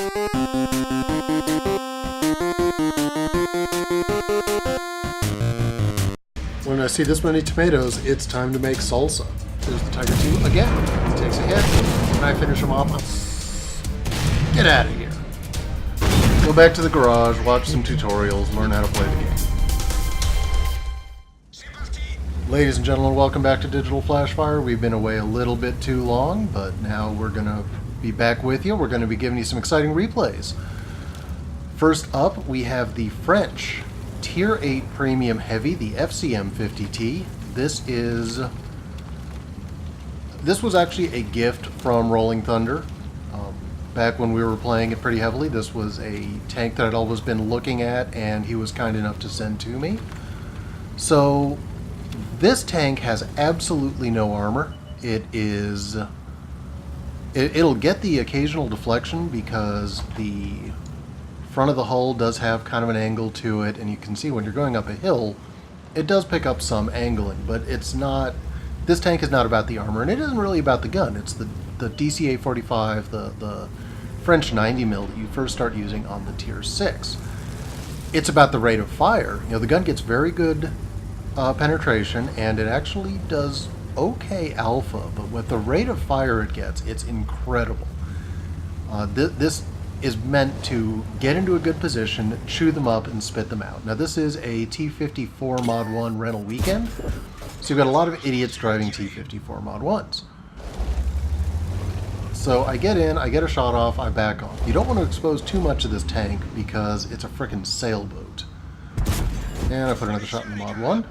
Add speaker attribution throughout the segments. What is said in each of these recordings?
Speaker 1: When I see this many tomatoes, it's time to make salsa. There's the Tiger 2 again. He takes a hit. Can I finish him off? Get out of here. Go back to the garage, watch some tutorials, learn how to play the game. Ladies and gentlemen, welcome back to Digital.Flash.Fire. We've been away a little bit too long, but now we're going to be back with you. We're going to be giving you some exciting replays. First up, we have the French Tier 8 Premium Heavy, the FCM50T. This was actually a gift from Rolling Thunder. Back when we were playing it pretty heavily, this was a tank that I'd always been looking at, and he was kind enough to send to me. So this tank has absolutely no armor. It'll get the occasional deflection because the front of the hull does have kind of an angle to it, and you can see when you're going up a hill, it does pick up some angling, but it's not. This tank is not about the armor, and it isn't really about the gun. It's the DCA-45, the French 90mm that you first start using on the Tier 6. It's about the rate of fire. You know, the gun gets very good penetration, and it actually does okay alpha, but with the rate of fire it gets, it's incredible. This is meant to get into a good position, chew them up, and spit them out. Now this is a T54 Mod 1 rental weekend, so you've got a lot of idiots driving T54 Mod 1s. So I get in, I get a shot off, I back off. You don't want to expose too much of this tank because it's a frickin' sailboat. And I put another shot in the Mod 1.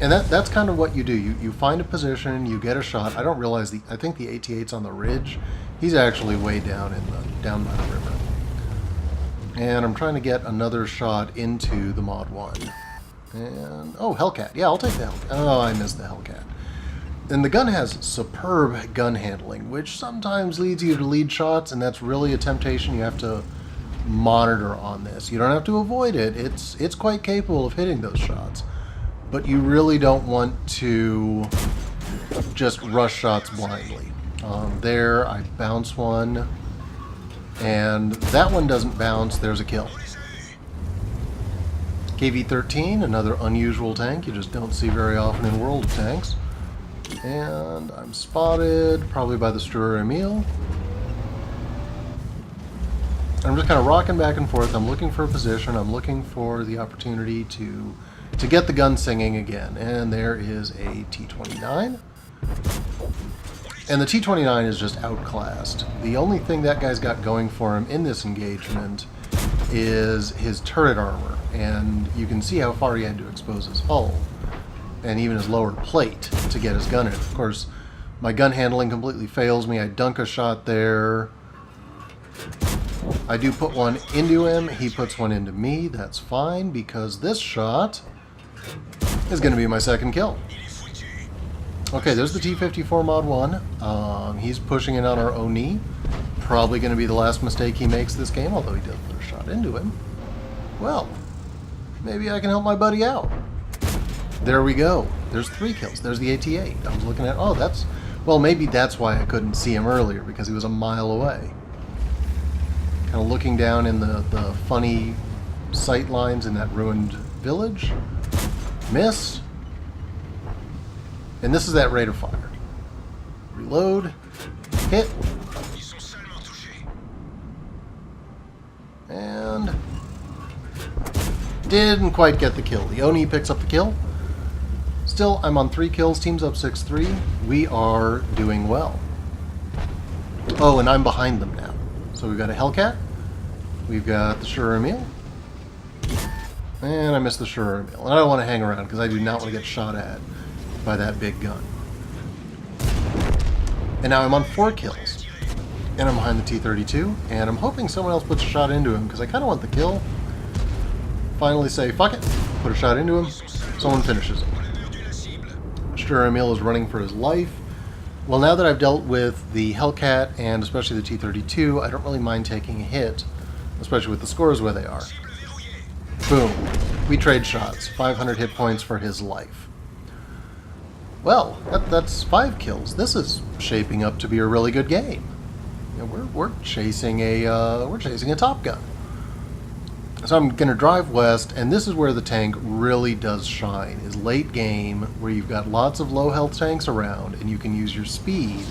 Speaker 1: And that's kind of what you do. You find a position, you get a shot. I don't realize I think the AT-8's on the ridge. He's actually way down down by the river. And I'm trying to get another shot into the Mod 1. And oh, Hellcat. Yeah, I'll take the Hellcat. Oh, I missed the Hellcat. And the gun has superb gun handling, which sometimes leads you to lead shots, and that's really a temptation you have to monitor on this. You don't have to avoid it. It's quite capable of hitting those shots. But you really don't want to just rush shots blindly. There, I bounce one, and that one doesn't bounce. There's a kill. KV-13, another unusual tank you just don't see very often in World of Tanks. And I'm spotted, probably by the Struer Emile. I'm just kind of rocking back and forth. I'm looking for a position. I'm looking for the opportunity to get the gun singing again. And there is a T-29. And the T-29 is just outclassed. The only thing that guy's got going for him in this engagement is his turret armor. And you can see how far he had to expose his hull and even his lower plate to get his gun in. Of course, my gun handling completely fails me. I dunk a shot there. I do put one into him. He puts one into me. That's fine, because this shot is going to be my second kill. Okay, there's the T-54 Mod 1. He's pushing in on our Oni. Probably going to be the last mistake he makes this game, although he did put a shot into him. Well, maybe I can help my buddy out. There we go. There's 3 kills. There's the AT-8. I was looking at... Oh, that's... Well, maybe that's why I couldn't see him earlier, because he was a mile away. Kind of looking down in the funny sight lines in that ruined village. Miss. And this is that rate of fire. Reload. Hit. And... didn't quite get the kill. The Oni picks up the kill. Still, I'm on 3 kills. Team's up 6-3. We are doing well. Oh, and I'm behind them now. So we've got a Hellcat. We've got the Struer Emile. And I missed the Struer Emile. And I don't want to hang around because I do not want to get shot at by that big gun. And now I'm on 4 kills. And I'm behind the T-32. And I'm hoping someone else puts a shot into him because I kind of want the kill. Finally say, fuck it. Put a shot into him. Someone finishes him. Struer Emile is running for his life. Well, now that I've dealt with the Hellcat and especially the T-32, I don't really mind taking a hit, especially with the scores where they are. Boom. We trade shots. 500 hit points for his life. Well, that's 5 kills. This is shaping up to be a really good game. You know, we're chasing a Top Gun. So I'm going to drive west, and this is where the tank really does shine, is late game, where you've got lots of low health tanks around, and you can use your speed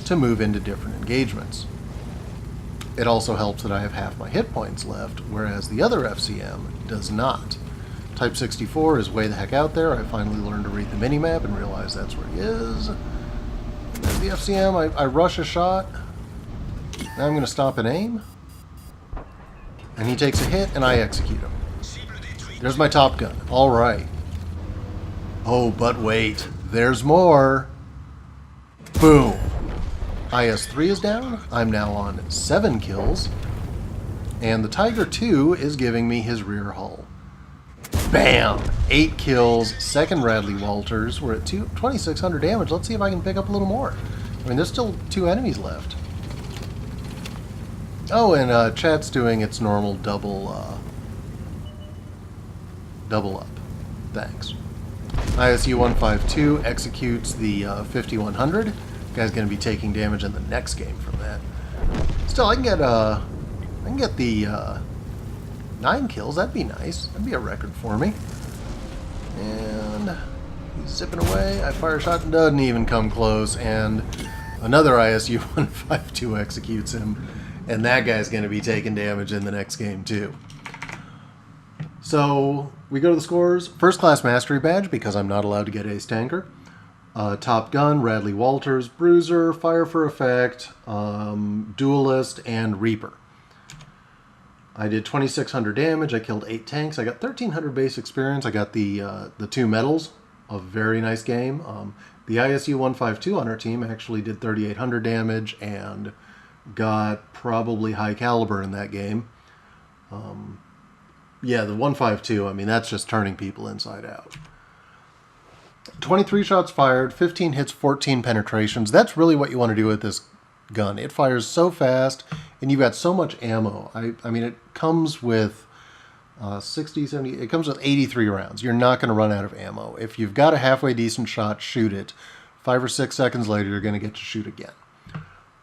Speaker 1: to move into different engagements. It also helps that I have half my hit points left, whereas the other FCM does not. Type 64 is way the heck out there. I finally learned to read the minimap and realize that's where he is. There's the FCM. I rush a shot. Now I'm going to stop and aim. And he takes a hit, and I execute him. There's my Top Gun. All right. Oh, but wait. There's more. Boom. IS-3 is down. I'm now on 7 kills. And the Tiger 2 is giving me his rear hull. Bam! 8 kills. Second Radley Walters. We're at 2,600 damage. Let's see if I can pick up a little more. I mean, there's still 2 enemies left. Oh, and chat's doing its normal double up. Thanks. ISU 152 executes the 5100. Guy's going to be taking damage in the next game from that. Still, I can get the 9 kills. That'd be nice. That'd be a record for me. And he's zipping away. I fire a shot and doesn't even come close. And another ISU 152 executes him. And that guy's going to be taking damage in the next game, too. So, we go to the scores. First class mastery badge, because I'm not allowed to get ace tanker. Top Gun, Radley Walters, Bruiser, Fire for Effect, Duelist, and Reaper. I did 2,600 damage. I killed 8 tanks. I got 1,300 base experience. I got the 2 medals. A very nice game. The ISU 152 on our team actually did 3,800 damage and got probably high caliber in that game. Yeah, the 152, I mean, that's just turning people inside out. 23 shots fired, 15 hits, 14 penetrations. That's really what you want to do with this gun. It fires so fast, and you've got so much ammo. I mean, it comes with 60, 70, it comes with 83 rounds. You're not going to run out of ammo. If you've got a halfway decent shot, shoot it. 5 or 6 seconds later, you're going to get to shoot again.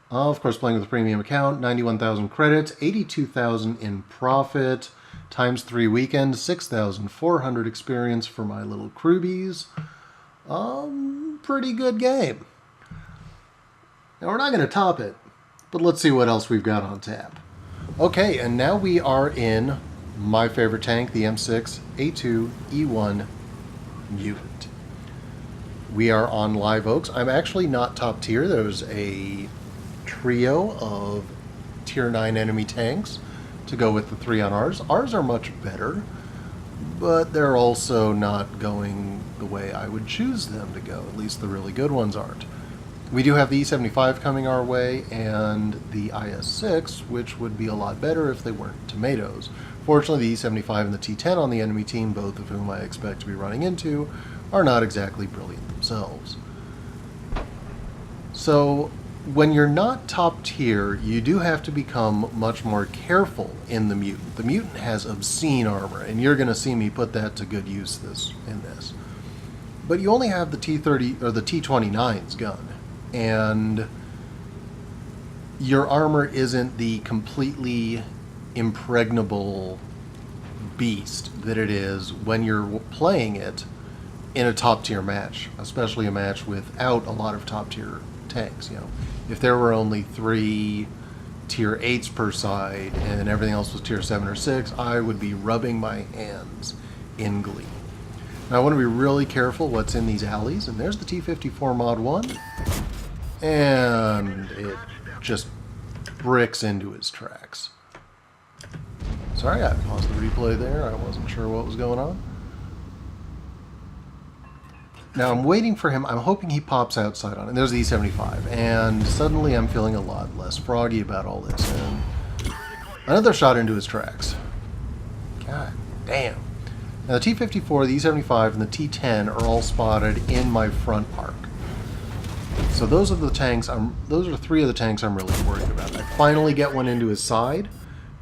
Speaker 1: Of course, playing with a premium account, 91,000 credits, 82,000 in profit, times 3 weekend, 6,400 experience for my little crewbies. Pretty good game. Now, we're not going to top it, but let's see what else we've got on tap. Okay, and now we are in my favorite tank, the M6A2E1 Mutant. We are on Live Oaks. I'm actually not top tier. There's a trio of tier 9 enemy tanks to go with the 3 on ours. Ours are much better, but they're also not going the way I would choose them to go. At least the really good ones aren't. We do have the E75 coming our way and the IS-6, which would be a lot better if they weren't tomatoes. Fortunately, the E75 and the T10 on the enemy team, both of whom I expect to be running into, are not exactly brilliant themselves. So, when you're not top tier, you do have to become much more careful in the Mutant. The Mutant has obscene armor, and you're going to see me put that to good use in this. But you only have the T30 or the T29's gun, and your armor isn't the completely impregnable beast that it is when you're playing it in a top tier match, especially a match without a lot of top tier tanks. You know, if there were only 3 tier 8s per side and everything else was tier 7 or 6, I would be rubbing my hands in glee. Now I want to be really careful what's in these alleys, and there's the T-54 Mod 1, and it just bricks into his tracks. Sorry, I paused the replay there. I wasn't sure what was going on. Now I'm waiting for him. I'm hoping he pops outside on it. And there's the E75. And suddenly I'm feeling a lot less froggy about all this. And another shot into his tracks. God damn. Now the T-54, the E75, and the T-10 are all spotted in my front arc. So those are the tanks. Those are 3 of the tanks I'm really worried about. I finally get one into his side.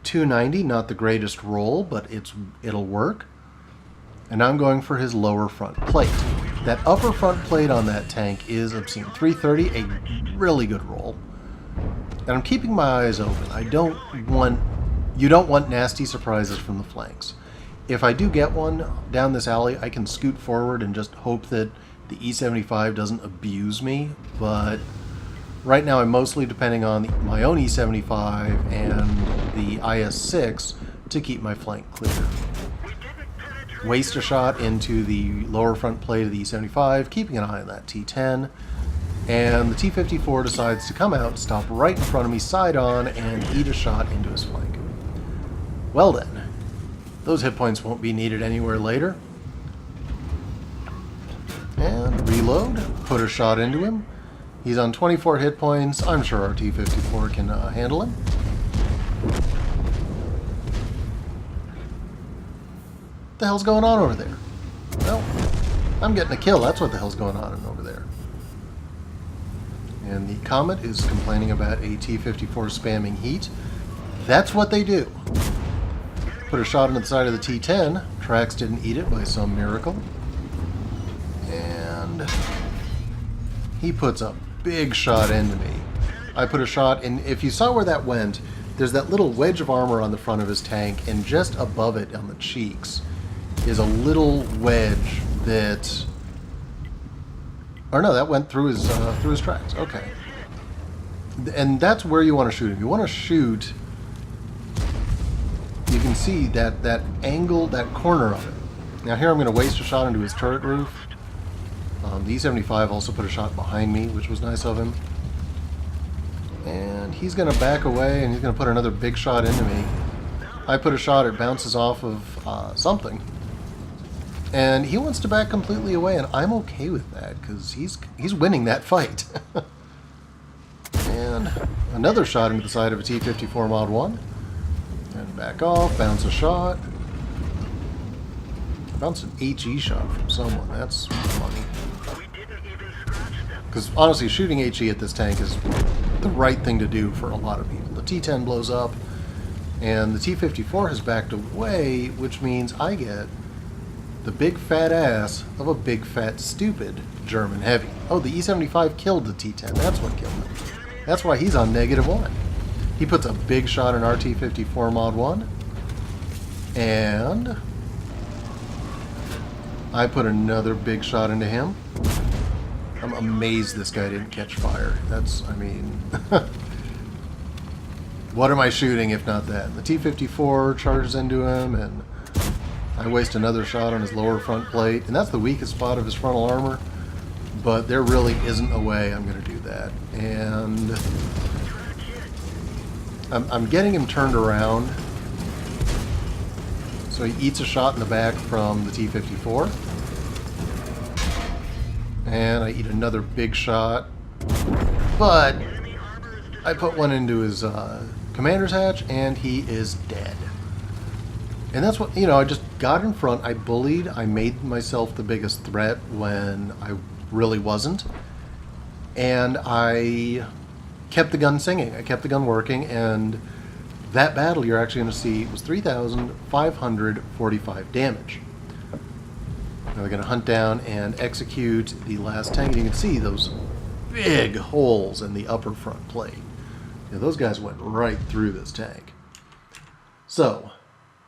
Speaker 1: 290, not the greatest roll, but it'll work. And I'm going for his lower front plate. That upper front plate on that tank is obscene. 330, a really good roll. And I'm keeping my eyes open. You don't want nasty surprises from the flanks. If I do get one down this alley, I can scoot forward and just hope that the E75 doesn't abuse me, but right now I'm mostly depending on my own E75 and the IS-6 to keep my flank clear. Waste a shot into the lower front plate of the E75, keeping an eye on that T10, and the T-54 decides to come out, stop right in front of me, side on, and eat a shot into his flank. Well then, those hit points won't be needed anywhere later. And reload, put a shot into him. He's on 24 hit points. I'm sure our T-54 can handle him. What the hell's going on over there? Well, I'm getting a kill. That's what the hell's going on over there. And the Comet is complaining about a T-54 spamming heat. That's what they do. Put a shot into the side of the T-10. Trax didn't eat it by some miracle. And he puts a big shot into me. I put a shot in. If you saw where that went, there's that little wedge of armor on the front of his tank, and just above it on the cheeks is a little wedge that... Or no, that went through his tracks. Okay. And that's where you want to shoot him. You want to shoot... You can see that angle, that corner of it. Now here I'm going to waste a shot into his turret roof. The E-75 also put a shot behind me, which was nice of him. And he's going to back away, and he's going to put another big shot into me. I put a shot, it bounces off of something. And he wants to back completely away, and I'm okay with that, because he's winning that fight. And another shot into the side of a T-54 Mod 1. And back off, bounce a shot. Bounce an HE shot from someone, that's funny. Because honestly, shooting HE at this tank is the right thing to do for a lot of people. The T-10 blows up, and the T-54 has backed away, which means I get the big fat ass of a big fat stupid German heavy. Oh, the E-75 killed the T-10. That's what killed him. That's why he's on -1. He puts a big shot in RT-54 Mod 1. And I put another big shot into him. I'm amazed this guy didn't catch fire. That's, I mean... what am I shooting if not that? The T-54 charges into him, and I waste another shot on his lower front plate. And that's the weakest spot of his frontal armor. But there really isn't a way I'm going to do that. And I'm getting him turned around. So he eats a shot in the back from the T-54. And I eat another big shot. But I put one into his commander's hatch, and he is dead. And that's what, you know, I just got in front, I bullied, I made myself the biggest threat when I really wasn't. And I kept the gun singing, I kept the gun working, and that battle you're actually going to see was 3,545 damage. Now we're going to hunt down and execute the last tank. You can see those big holes in the upper front plate. Yeah, those guys went right through this tank. So,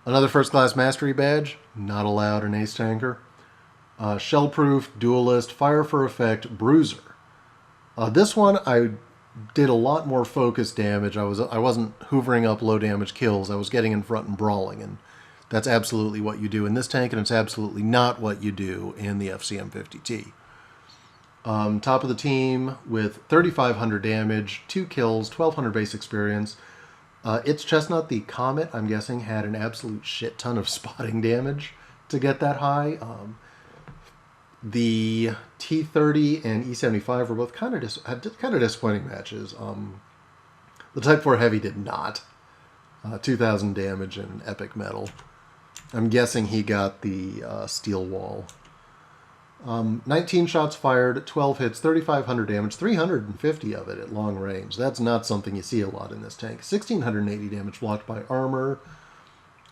Speaker 1: another first class mastery badge, not allowed in Ace Tanker. Shellproof, Duelist, Fire for Effect, Bruiser. This one I did a lot more focused damage. I wasn't hoovering up low damage kills. I was getting in front and brawling, and that's absolutely what you do in this tank, and it's absolutely not what you do in the FCM50T. Top of the team with 3,500 damage, 2 kills, 1,200 base experience. Its Chestnut, the Comet, I'm guessing, had an absolute shit ton of spotting damage to get that high. The T-30 and E-75 were both kind of disappointing matches. The Type 4 Heavy did not. 2,000 damage and epic metal. I'm guessing he got the steel wall. 19 shots fired, 12 hits, 3,500 damage, 350 of it at long range. That's not something you see a lot in this tank. 1,680 damage blocked by armor.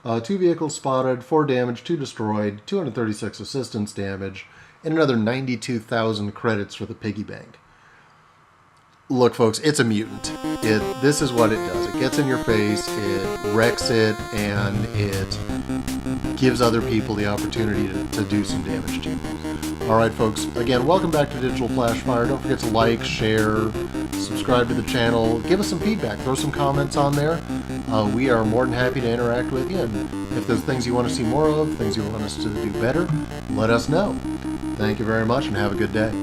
Speaker 1: 2 vehicles spotted, 4 damage, 2 destroyed, 236 assistance damage, and another 92,000 credits for the piggy bank. Look, folks, it's a mutant. This is what it does. It gets in your face, it wrecks it, and it gives other people the opportunity to do some damage to you. Alright, folks, again, welcome back to Digital.Flash.Fire. Don't forget to like, share, subscribe to the channel, give us some feedback, throw some comments on there. We are more than happy to interact with you, and if there's things you want to see more of, things you want us to do better, let us know. Thank you very much, and have a good day.